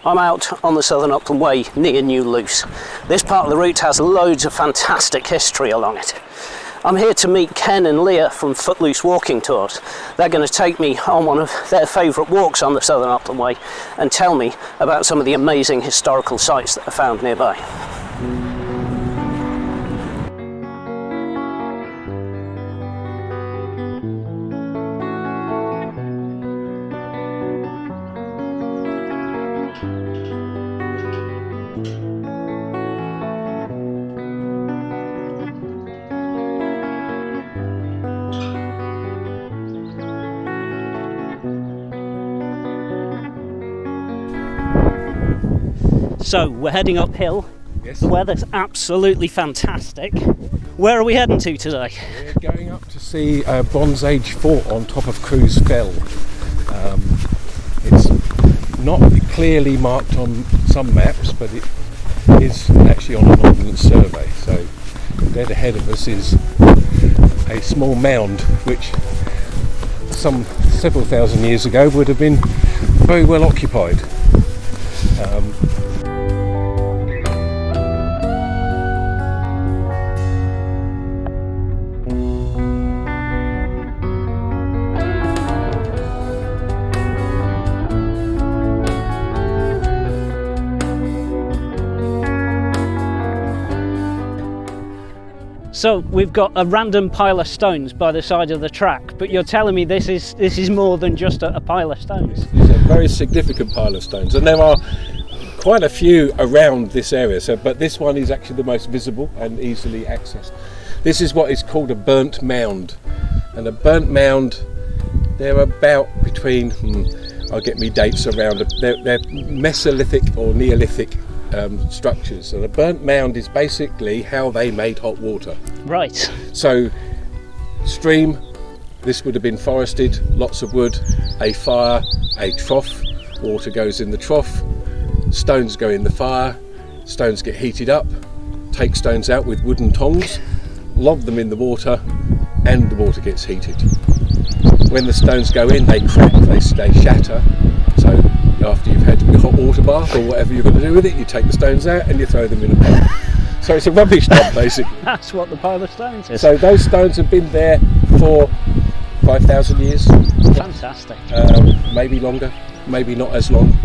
I'm out on the Southern Upland Way near New Luce. This part of the route has loads of fantastic history along it. I'm here to meet Ken and Leah from Footluce Walking Tours. They're going to take me on one of their favourite walks on the Southern Upland Way and tell me about some of the amazing historical sites that are found nearby. So we're heading uphill. Yes. The weather's absolutely fantastic. Where are we heading to today? We're going up to see a Bronze Age fort on top of Crews Fell. It's not clearly marked on some maps, but it is actually on an ordnance survey. So dead ahead of us is a small mound, which several thousand years ago would have been very well occupied. So we've got a random pile of stones by the side of the track, but you're telling me this is more than just a pile of stones? It's a very significant pile of stones, and there are quite a few around this area, but this one is actually the most visible and easily accessed. This is what is called a burnt mound, and a burnt mound, they're about between, I'll get me dates around, they're Mesolithic or Neolithic structures, and a burnt mound is basically how they made hot water. Right. So stream, this would have been forested, lots of wood, a fire, a trough, water goes in the trough, stones go in the fire, stones get heated up, take stones out with wooden tongs, lob them in the water, and the water gets heated. When the stones go in, they crack, they shatter. So after you've had your hot water bath or whatever you're going to do with it, you take the stones out and you throw them in a pile. So it's a rubbish dump, basically. That's what the pile of stones is. So those stones have been there for 5,000 years. Fantastic. Maybe longer, maybe not as long.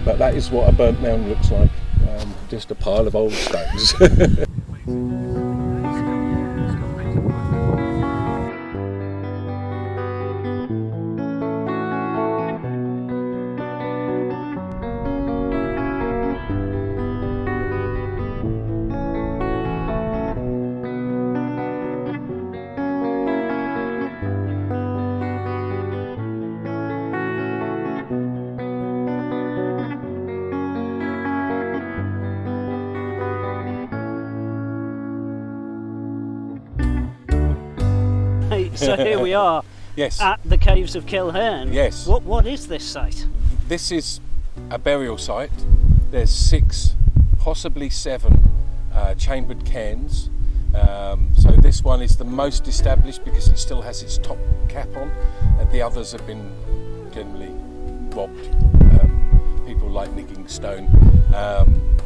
But that is what a burnt mound looks like. Just a pile of old stones. So here we are. Yes. At the Caves of Kilhern. Yes. What is this site? This is a burial site. There's 6, possibly 7 chambered cairns. So this one is the most established because it still has its top cap on, and the others have been generally robbed. People like nicking stone.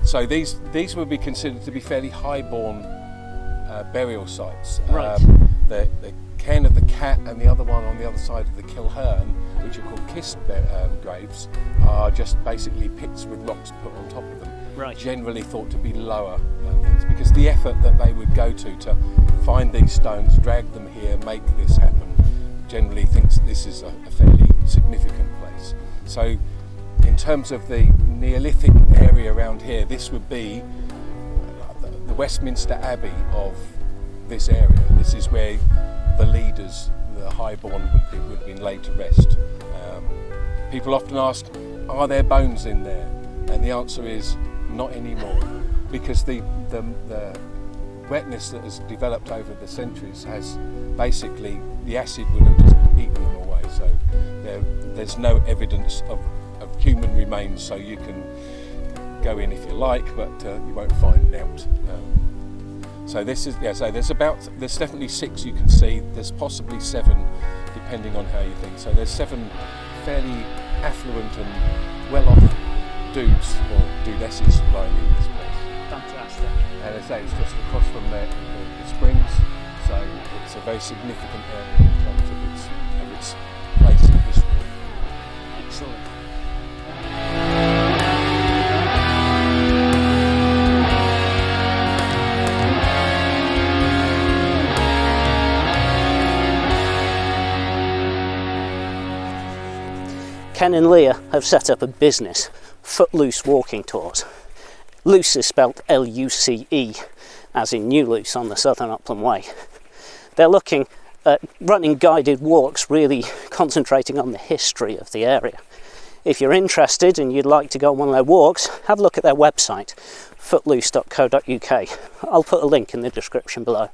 So these would be considered to be fairly highborn burial sites. Right. The cairn of the Cat and the other one on the other side of the Kilhern, which are called kist graves, are just basically pits with rocks put on top of them. Right. Generally thought to be lower things, because the effort that they would go to find these stones, drag them here, make this happen, generally thinks this is a fairly significant place. So in terms of the Neolithic area around here, this would be the Westminster Abbey of this area. This is where the leaders, the highborn, would have been laid to rest. People often ask, are there bones in there? And the answer is not anymore, because the wetness that has developed over the centuries has basically, the acid would have just eaten them away. So there's no evidence of human remains, so you can go in if you like, but you won't find out. So this is, so there's definitely 6 you can see. There's possibly 7, depending on how you think. So there's 7 fairly affluent and well-off dudes or dudesses flying in this place. Fantastic. And as I say, it's just across from the springs, so it's a very significant area in terms of its place in history. Excellent. Ken and Leah have set up a business, Footluce Walking Tours. Luce is spelt L-U-C-E, as in New Luce on the Southern Upland Way. They're looking at running guided walks, really concentrating on the history of the area. If you're interested and you'd like to go on one of their walks, have a look at their website, footluce.co.uk. I'll put a link in the description below.